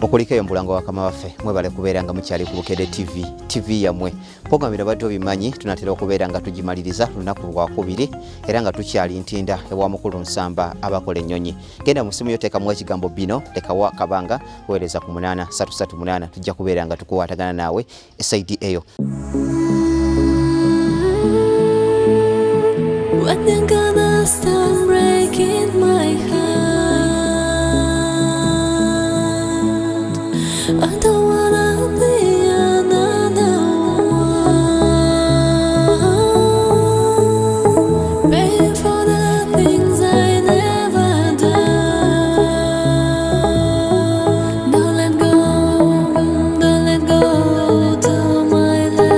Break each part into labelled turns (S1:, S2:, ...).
S1: Okulikayo mbulanga wakama waffe mwebale kubeera nga mukyali ku Bukedde TV yamwe program irabadde obimanyi tunatera okubeera nga tugimaliriza lunaku lwakubiri era nga tukyali ntinda ewa mukulu Nsamba abakola ennyonyi genda mu simu yoteekamu ekigambo bino lekawa kabanga weereza ku 8338 tujja kubeera nga tukuwaatagana naawe esaidi eyo.
S2: When you're gonna stop breaking my heart, I don't wanna be another one, paying for the things I never done. Don't let go to my love.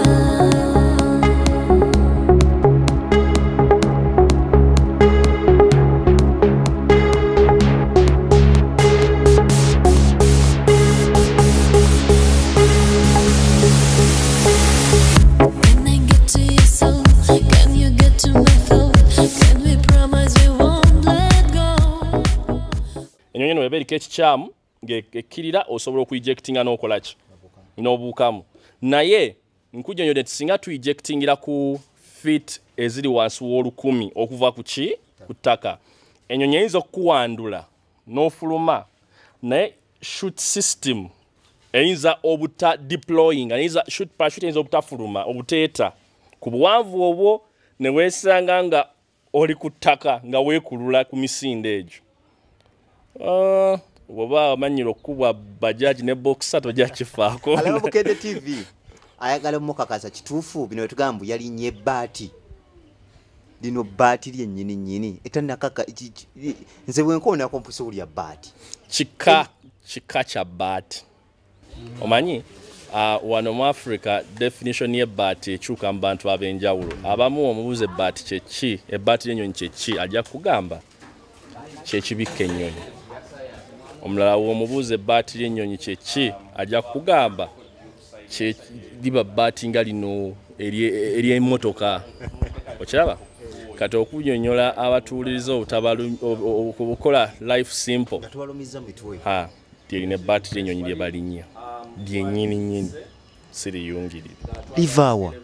S3: Ennyonyi no ebeeriko ekikyamu ng'ekkirira osobola okuyijectinga n'okolaki n'obuukamu naye nkujjonyodde nti singa tuyijectingira ku feet eziri wansi w'olukumi okuva ku ttaka ennyonyi eyinza okukuwandula n'ofuluma naye shoot system eyinza obuta deploying shoot parachute eyinza obutafuluma obuteeta ku buwanvu obwo ne weesanga nga oli ku ttaka nga weekulula ku misinde egyo. Bw'oba amanyira okubwa bajaji ne boxer tojja kifaako.
S1: Alaba Bukedde TV ayagala mukakasa kituufu bino tugamba yalinnye ebbaati lino bbaati lyennyini etannakaka nze bwenkoona kompuso ulya bbaati
S3: kika kya bbaati omanyi wano mu Africa definition y'ebbaati ekyuka mu bantu ab'enjawulo abamu omubuuza ebbaati kyeki ebbaati ly'ennyonyi kyeki ajja kugamba kyekibikka ennyonyi omulala w'omubuuza ebbaati ly'ennyonyi kyeki ajja kugamba liba bbaati nga lino ery'emmotoka okiraba kati okunyonyola abatuuliriza okukola life simple lyerina ebbaati ly'ennyonyi lye balinnya lyennyini siriyungirire
S1: livaawa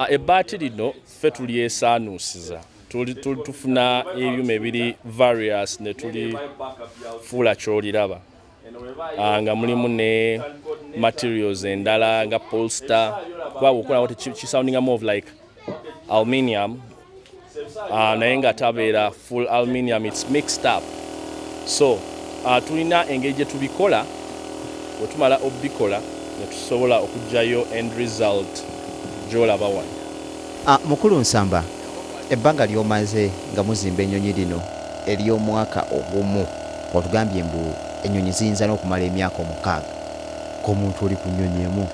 S3: ebbaati lino ffe tulyesaanuusiza tufuna ebyuma ebiri various ne tulifuula ky'oliraba nga mulimu ne materials endala nga polster kuba bw'okolawo kisoundinga more of like aluminium naye nga tabeera full aluminium, it's mixed up. So tulina engeri gye tubikola bwe tumala obikola ne tusobola okugjayo end result gy'olaba wano.
S1: Mukulu Nsamba ebbanga lyomaze nga muzimba ennyonyi lino ery'omwaka ogumu otugambye mbu ennyonyi ziyinza n'okumala emyaka 6 k'omuntu oli ku nnyonyi emu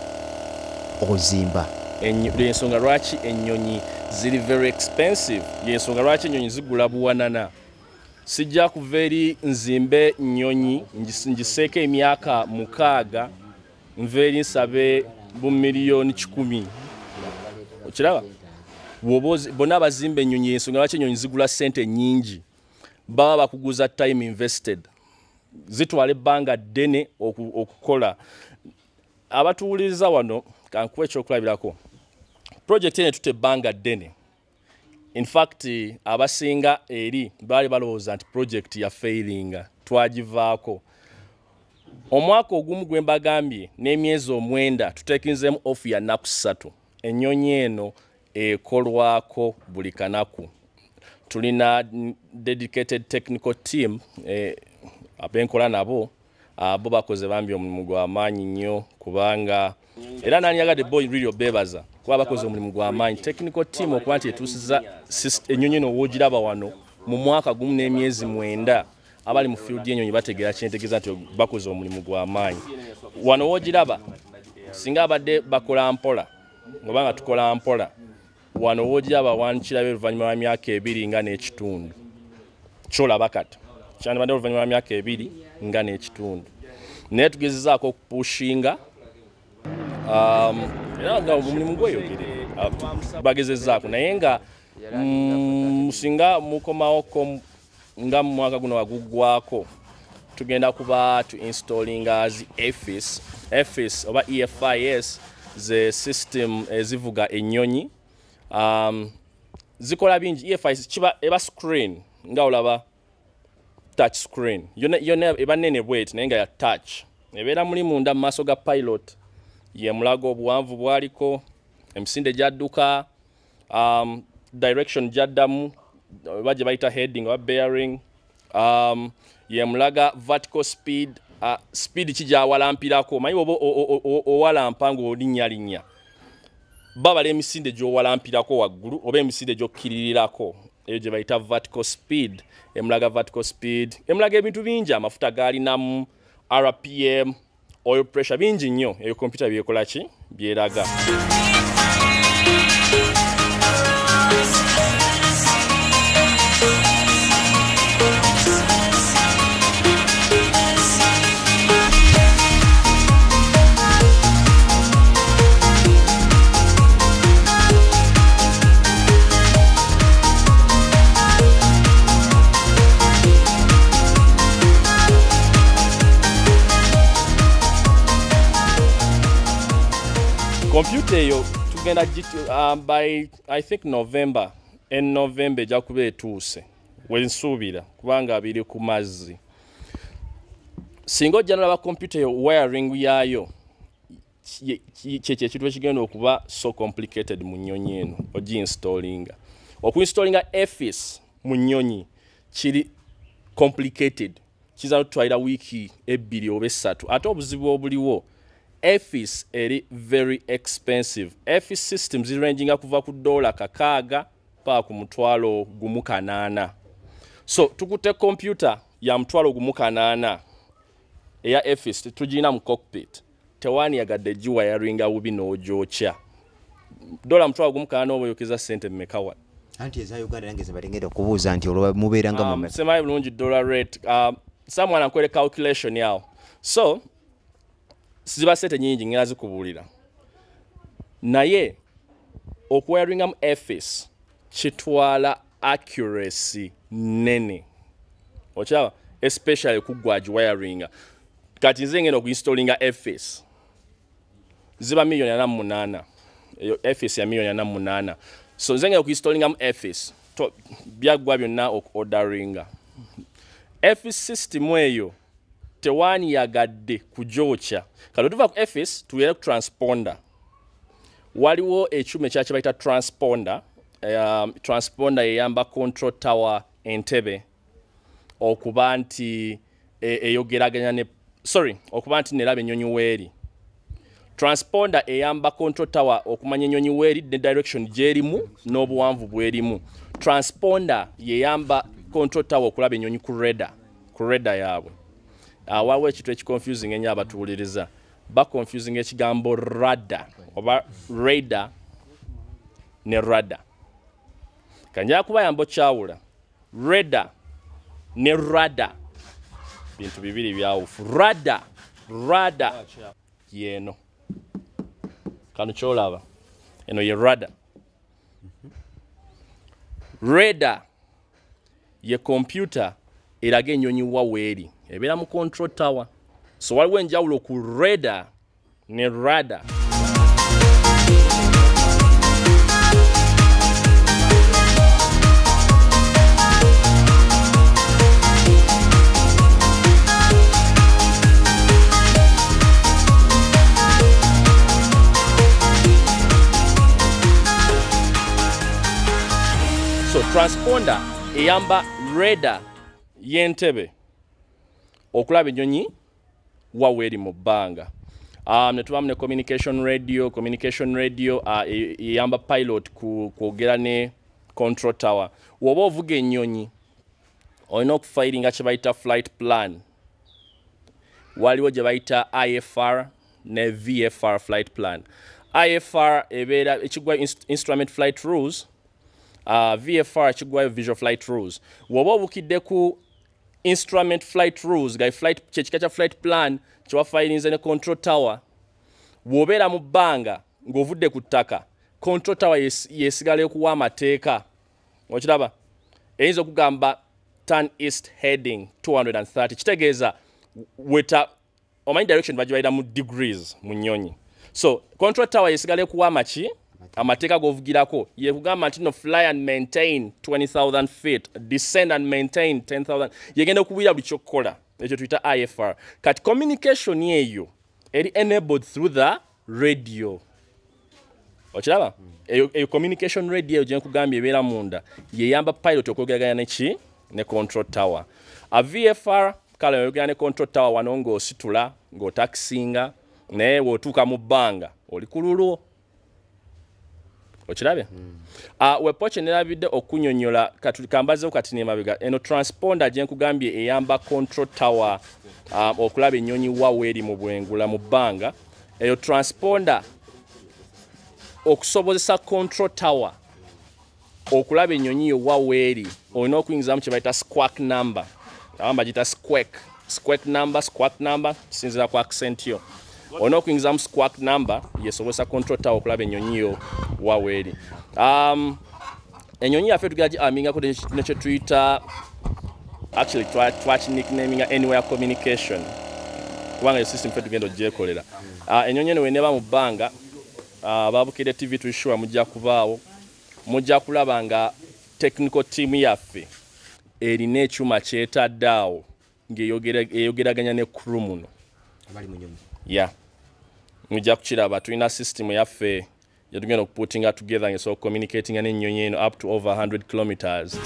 S1: ozimba.
S3: Y'ensonga lwaki ennyonyi ziri very expensive, y'ensonga lwaki ennyonyi zigula buwanana. Sijja kuva eri nzimbe nnyonyi ngiseeko emyaka 6 nva eri nsabe $1,000,000 okiraba bonna abazimba ennyonyi y'ensonga lwaki ennyonyi zigula ssente nnyingi baba bakuguza time invested zitwala ebbanga ddene okukola. Abatuwuliriza wano kankuwa ekyokulabirako project ene tute ebbanga ddene. In fact abasinga eri baali balowooza nti project ya failinga twagivaako. Omwaka ogumu gwe mbagambye n'emyezi 9 tuteekinzeemu off ya nnaku 3 ennyonyi eno ekolwako buli kanaku. Tulina dedicated technical team abenkola nabo bo bakoze bambi omulimu gw'amaanyi nnyo kubanga era nani yagadde boy radio bebaza kuba bakoze omulimu gw'amaanyi technical team okuba nti etuusiza ennyonyi eno woogiraba wano mu mwaka gumu n'emyezi 9 abali mu field y'ennyonyi bategeera kyentegeeza nti bakoze omulimu gw'amaanyi wano woogiraba singa abadde bakola mpola ngoba nga tukola mpola wano woogiraba wankirabe oluvannyuma lwa myaka 2 nga n'ekitundu kyolaba kati kyandibadde oluvannyuma lwa myaka 2 nga n'ekitundu naye tugezezaako okupushinga era nga omulimu gweyogere bagezezaako naye nga singa mukomawo nga mu mwaka guno waguggwako tugenda kuba tu installing as EFIS oba EFIS ze system ezivuga ennyonyi. Zikola bingi. EFIS kiba eba screen nga olaba touch screen yona eba nene bwet naye nga ya touch ebeera muli munda mu maaso ga pilot ye mulago obuwanvu bwaliko emisinde gyadduka direction gyaddamu oba gye bayita heading oba bearing ye mulaga vertical speed speed kijawalampirako manyi oba owalampa ng'olinnyalinnya babala emisinde gy'owalampirako waggulu oba emisinde gy'okkiririrako eyo gye bayita vertical speed. Emulaga vertical speed emulaga ebintu bingi amafuta galinamu RPM oil pressure bingi nnyo eyo computer byekola ki byeraga. Computer eyo tugenda by I think November jakuba etuuse wensuubira kubanga biri ku mazzi. Singa ojja n'olaba computer eyo wiring yayo ekintu ekigenda okuba so complicated mu nnyonyi eno oginstallinga. Okuinstallinga EFIS mu nnyonyi kiri complicated kiza notwalira wiiki 2 oba 3 ate obuzibu obuliwo EFIS eri very expensive. EFIS systems ziranginga kuva ku $600 paka ku $1,800. So tukute computer ya $1,800 eya EFIS tugina mu cockpit tewani yagadde jiwa yaringa bubi n'ogyokya $1,800 oboyokeza sente mmekawa
S1: anti eza Uganda yange zibalengera okubuuza nti olwo mubeeranga mu
S3: semayi bulungi dollar rate someone akwere calculation yawo so ziba sente nyingi ngera zikubuulira naye okuwiringa mu EFIS kitwala accuracy nene okyaba especially kugwaji wiringa kati nze ngenda okuinstallinga EFIS ziba $1,800,000 eyo EFIS ya $1,800,000 so nze ngenda okuinstallinga mu EFIS byagwa byonna okuordaringa EFIS system eyo tewani yagadde kujocha kati tuva ku EFIS tuyere ku transponder waliwo ekyuma ekya bayita transponder transponder eyamba control tower Entebbe okuba nti eyogeraganya ne okuba nti neraba ennyonyi weeri. Transponder eyamba control tower okumanya ennyonyi weeri ne direction gyerimu n'obuwanvu bwerimu. Transponder yeyamba control tower okulaba ennyonyi ku radar yaabwe. Waliwo ekintu ekiconfusing ennyo abatuwuliriza baconfusing ekigambo radar oba radar ne radar. Kanjala kubayamba okyawula radar ne radar bintu bibiri byawufu. Radar yeno kano kyolaba eno ye radar. Radar ye computer eraga ennyonyi waweeri ebeera mu control tower. So waliwo enjawulo ku radar ne radar. So transponder eyamba radar y'Entebbe okulaba ennyonyi waweeri mu bbanga. Ne tubamu ne communication radio eyamba pilot kwogera ne control tower. Woba ovuga ennyonyi olina okufayiringa kye bayita flight plan. Waliwo gye bayita IFR ne VFR flight plan. IFR ebeera ekigwa instrument flight rules. VFR ekigwayo visual flight rules. Woba obukidde ku instrument flight rules ga flight kyekika kya flight plan kyewafayirinze ne control tower wobeera mu bbanga ng'ovudde ku ttaka control tower yesigala okuwa amateeka okiraba eyinza okugamba turn east heading 230 kitegeeza weta omanyi direction bagibalira mu degrees mu nnyonyi so control tower yesigale kuwa amaki amateeka govugirako yekugamba nti no fly and maintain 20,000 feet descend and maintain 10,000 yegenda okubwira buli kyokkola ekyo tuyita IFR kati communication eyo eri enabled through the radio okiraba eyo communication radio gye nkugambye ebeera munda yeyamba pilot okwogeraganya neki ne control tower a VFR kale oyogera ne control tower wano ng'ositula ng'otakisinga naye w'otuuka mu bbanga oli ku lulwo okirabye wepoche nerabidde okunyonyola kambazeho kati nemabega eno transponder gye nkugambye eyamba control tower okulaba ennyonyi wawe eri mu bwengula mu bbanga eyo transponder okusobozesa control tower okulaba ennyonyi yo wawe eri olina okuyingizamu kye bayita squawk number abamba giyita squawk number sinzira ku accent yo olina okuyingizamu squawk number yesobozesa control tower okulaba ennyonyi yo wawe eri ennyonyi yaffe tugera giamingako nekye tuyita actually twakinicknaminga anywhere communication kubanga yo system ffe tugenda ogyekolera ennyonyi eno weneba mu bbanga Babukede TV tuishua mujja kubaawo mujja kulaba nga technical team yaffe erina ekyuma kyetaddeawo ng'eyogeraganya ne crew muno
S1: abali mu nyonyi
S3: yeah mujja kukiraba tulina system yaffe yatugenda okuputtinga together ngesobola communicating n'ennyonyi eno up to over 100 kilometers